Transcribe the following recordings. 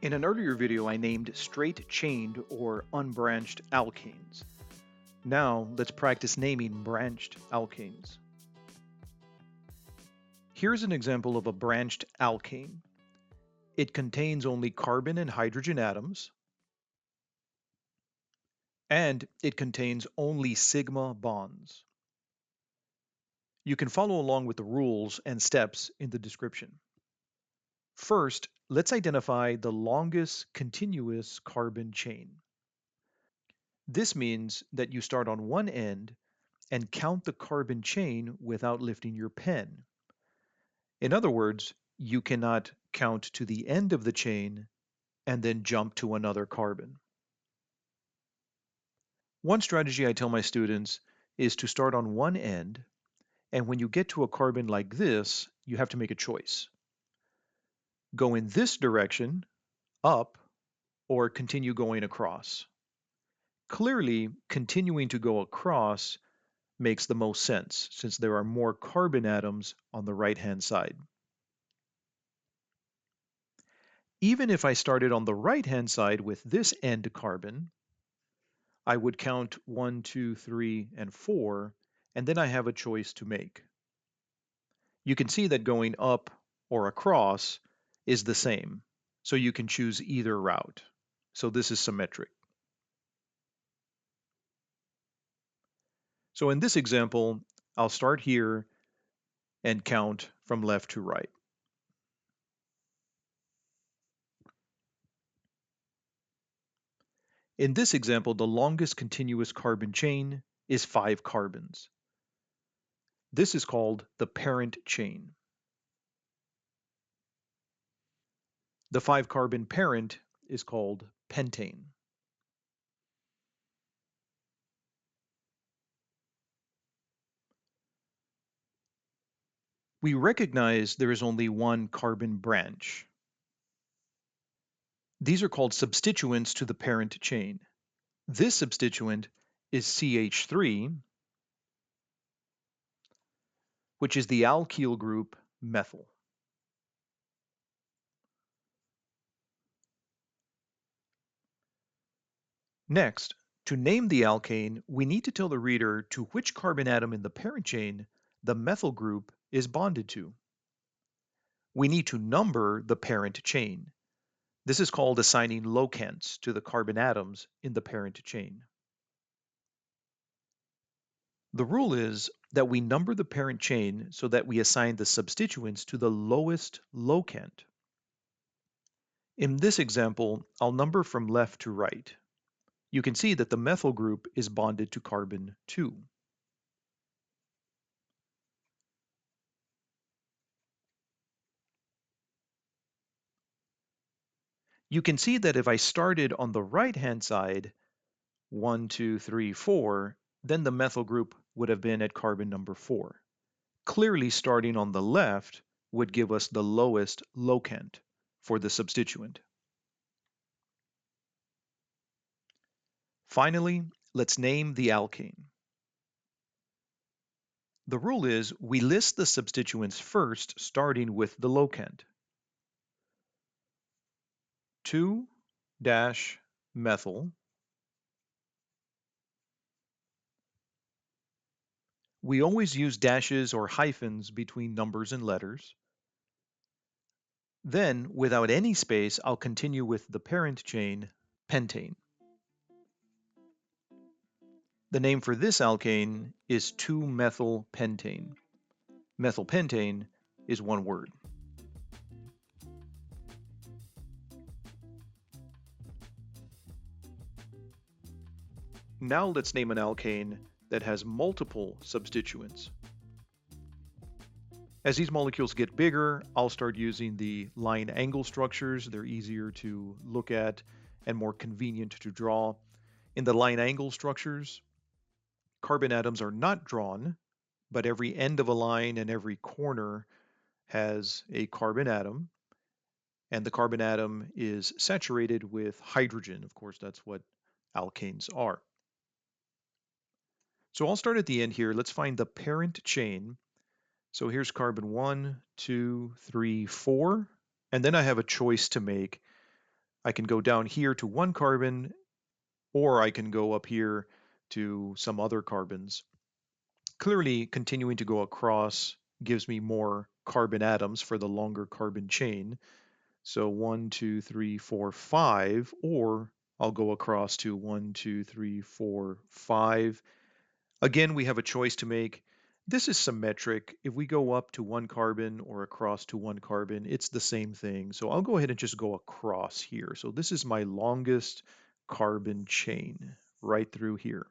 In an earlier video, I named straight-chained or unbranched alkanes. Now, let's practice naming branched alkanes. Here's an example of a branched alkane. It contains only carbon and hydrogen atoms, and it contains only sigma bonds. You can follow along with the rules and steps in the description. First, let's identify the longest continuous carbon chain. This means that you start on one end and count the carbon chain without lifting your pen. In other words, you cannot count to the end of the chain and then jump to another carbon. One strategy I tell my students is to start on one end, and when you get to a carbon like this, you have to make a choice. Go in this direction, up, or continue going across. Clearly, continuing to go across makes the most sense since there are more carbon atoms on the right-hand side. Even if I started on the right-hand side with this end carbon, I would count 1, 2, 3, and 4, and then I have a choice to make. You can see that going up or across is the same, so you can choose either route. So this is symmetric. So in this example, I'll start here and count from left to right. In this example, the longest continuous carbon chain is 5 carbons. This is called the parent chain. The 5-carbon parent is called pentane. We recognize there is only one carbon branch. These are called substituents to the parent chain. This substituent is CH3, which is the alkyl group methyl. Next, to name the alkane, we need to tell the reader to which carbon atom in the parent chain the methyl group is bonded to. We need to number the parent chain. This is called assigning locants to the carbon atoms in the parent chain. The rule is that we number the parent chain so that we assign the substituents to the lowest locant. In this example, I'll number from left to right. You can see that the methyl group is bonded to carbon 2. You can see that if I started on the right-hand side, 1, 2, 3, 4, then the methyl group would have been at carbon number 4. Clearly, starting on the left would give us the lowest locant for the substituent. Finally, let's name the alkane. The rule is we list the substituents first, starting with the locant. 2-methyl. We always use dashes or hyphens between numbers and letters. Then, without any space, I'll continue with the parent chain, pentane. The name for this alkane is 2-methylpentane. Methylpentane is one word. Now let's name an alkane that has multiple substituents. As these molecules get bigger, I'll start using the line angle structures. They're easier to look at and more convenient to draw. In the line angle structures, carbon atoms are not drawn, but every end of a line and every corner has a carbon atom, and the carbon atom is saturated with hydrogen. Of course, that's what alkanes are. So I'll start at the end here. Let's find the parent chain. So here's carbon 1, 2, 3, 4, and then I have a choice to make. I can go down here to 1 carbon, or I can go up here to some other carbons. Clearly, continuing to go across gives me more carbon atoms for the longer carbon chain. So 1, 2, 3, 4, 5, or I'll go across to 1, 2, 3, 4, 5. Again, we have a choice to make. This is symmetric. If we go up to 1 carbon or across to 1 carbon, it's the same thing. So I'll go ahead and just go across here. So this is my longest carbon chain right through here.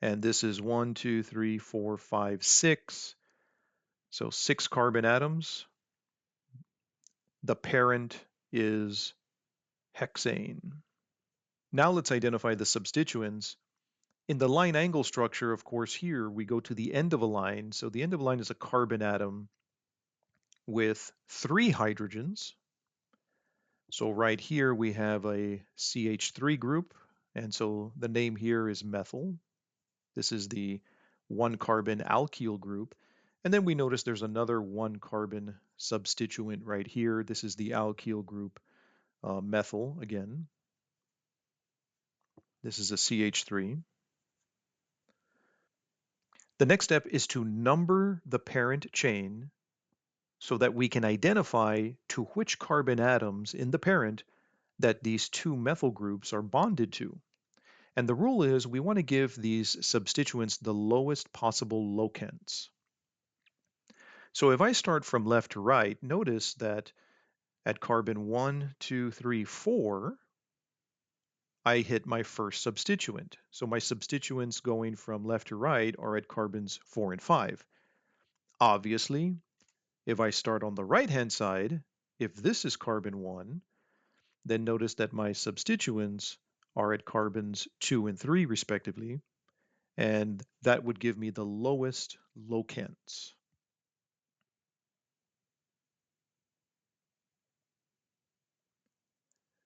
And this is 1, 2, 3, 4, 5, 6. So 6 carbon atoms. The parent is hexane. Now let's identify the substituents. In the line angle structure, of course, here we go to the end of a line. So the end of a line is a carbon atom with 3 hydrogens. So right here we have a CH3 group, and so the name here is methyl. This is the 1 carbon alkyl group. And then we notice there's another 1 carbon substituent right here. This is the alkyl group methyl again. This is a CH3. The next step is to number the parent chain so that we can identify to which carbon atoms in the parent that these 2 methyl groups are bonded to. And the rule is we want to give these substituents the lowest possible locants. So if I start from left to right, notice that at carbon 1, 2, 3, 4, I hit my first substituent. So my substituents going from left to right are at carbons 4 and 5. Obviously, if I start on the right-hand side, if this is carbon 1, then notice that my substituents are at carbons 2 and 3 respectively, and that would give me the lowest locants.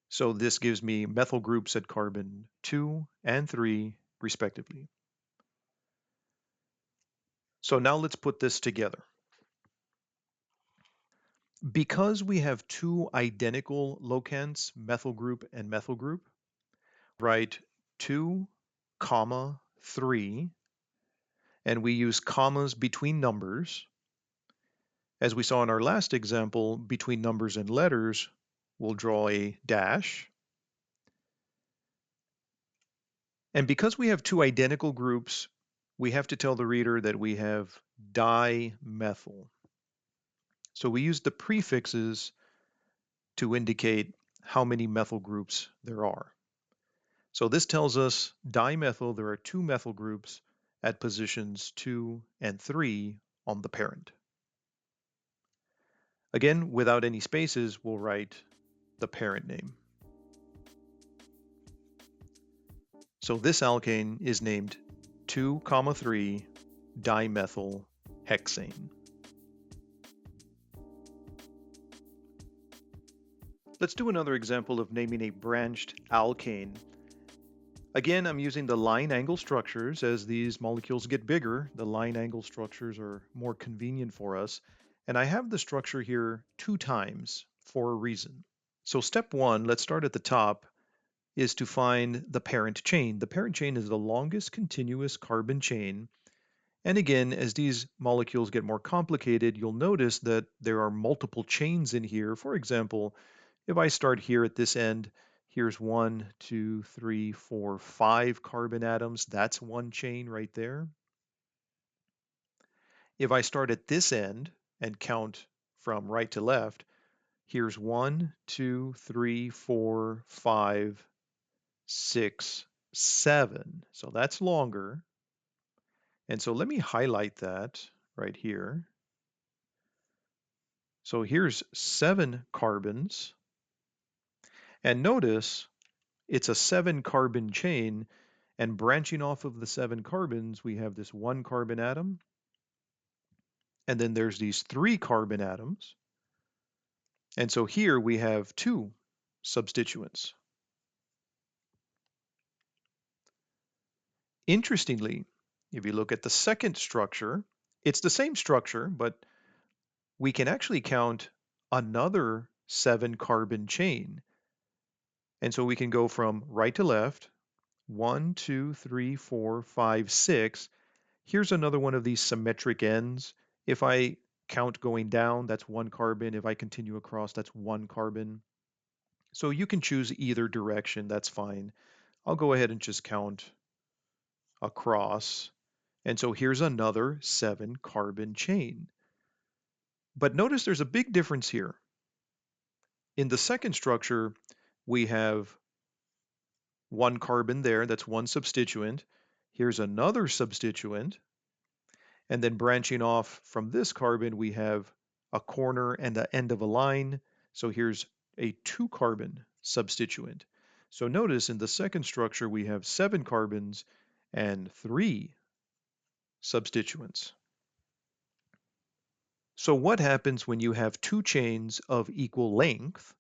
So this gives me methyl groups at carbon 2 and 3 respectively. So now let's put this together. Because we have 2 identical locants, methyl group and methyl group, write 2, comma, 3, and we use commas between numbers. As we saw in our last example, between numbers and letters, we'll draw a dash. And because we have 2 identical groups, we have to tell the reader that we have dimethyl. So we use the prefixes to indicate how many methyl groups there are. So this tells us dimethyl, there are 2 methyl groups at positions 2 and 3 on the parent. Again, without any spaces, we'll write the parent name. So this alkane is named 2,3 dimethyl hexane. Let's do another example of naming a branched alkane. Again, I'm using the line angle structures. As these molecules get bigger, the line angle structures are more convenient for us. And I have the structure here 2 times for a reason. So step 1, let's start at the top, is to find the parent chain. The parent chain is the longest continuous carbon chain. And again, as these molecules get more complicated, you'll notice that there are multiple chains in here. For example, if I start here at this end, here's 1, 2, 3, 4, 5 carbon atoms. That's one chain right there. If I start at this end and count from right to left, here's 1, 2, 3, 4, 5, 6, 7. So that's longer. And so let me highlight that right here. So here's 7 carbons. And notice it's a 7 carbon chain, and branching off of the 7 carbons, we have this 1 carbon atom. And then there's these 3 carbon atoms. And so here we have 2 substituents. Interestingly, if you look at the second structure, it's the same structure, but we can actually count another 7-carbon chain. And so we can go from right to left, 1, 2, 3, 4, 5, 6. Here's another one of these symmetric ends. If I count going down, that's 1 carbon. If I continue across, that's 1 carbon. So you can choose either direction, that's fine. I'll go ahead and just count across. And so here's another 7-carbon chain. But notice there's a big difference here. In the second structure, we have 1 carbon there, that's 1 substituent. Here's another substituent. And then branching off from this carbon, we have a corner and the end of a line. So here's a 2-carbon substituent. So notice in the second structure, we have 7 carbons and 3 substituents. So what happens when you have 2 chains of equal length?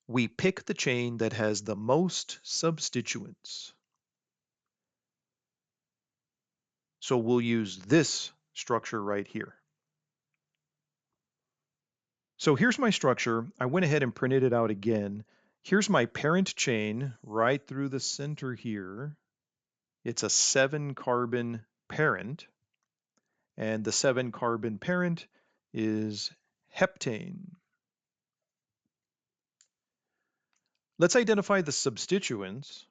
We pick the chain that has the most substituents. So we'll use this structure right here. So here's my structure. I went ahead and printed it out again. Here's my parent chain right through the center here. It's a 7-carbon parent, and the 7-carbon parent is heptane. Let's identify the substituents.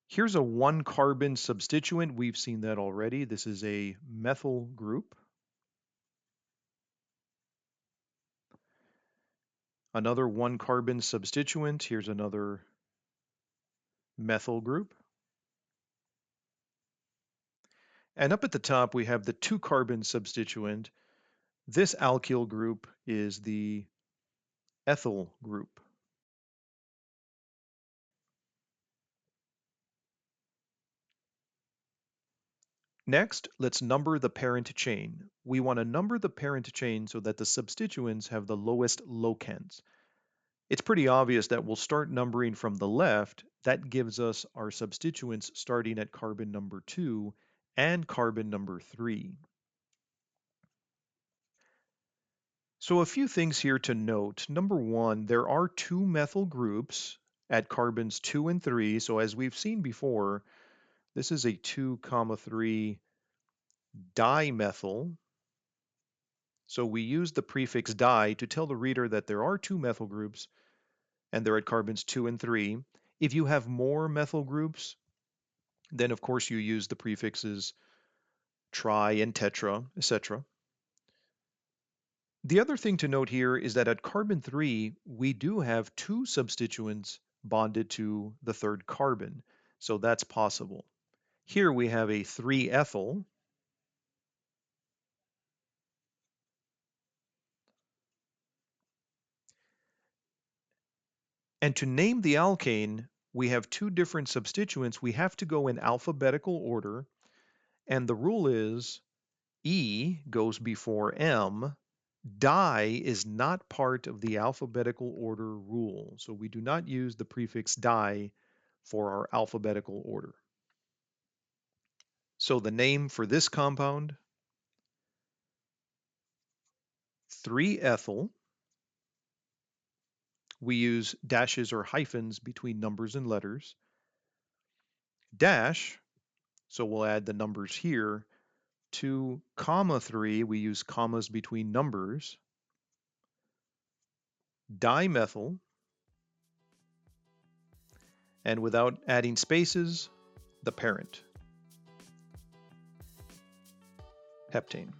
Here's a 1-carbon substituent. We've seen that already. This is a methyl group. Another 1-carbon substituent. Here's another methyl group. And up at the top, we have the 2-carbon substituent. This alkyl group is the ethyl group. Next, let's number the parent chain. We want to number the parent chain so that the substituents have the lowest locants. It's pretty obvious that we'll start numbering from the left. That gives us our substituents starting at carbon number 2 and carbon number 3. So a few things here to note. Number 1, there are 2 methyl groups at carbons 2 and 3. So as we've seen before, this is a 2,3 dimethyl. So we use the prefix di to tell the reader that there are 2 methyl groups and they're at carbons 2 and 3. If you have more methyl groups, then of course you use the prefixes tri and tetra, etc. The other thing to note here is that at carbon 3, we do have 2 substituents bonded to the 3rd carbon, so that's possible. Here we have a 3-ethyl, and to name the alkane, we have 2 different substituents. We have to go in alphabetical order, and the rule is E goes before M. Di is not part of the alphabetical order rule, so we do not use the prefix di for our alphabetical order. So the name for this compound, 3-ethyl, we use dashes or hyphens between numbers and letters. Dash, so we'll add the numbers here. 2, 3, we use commas between numbers. Dimethyl, and without adding spaces, the parent, heptane.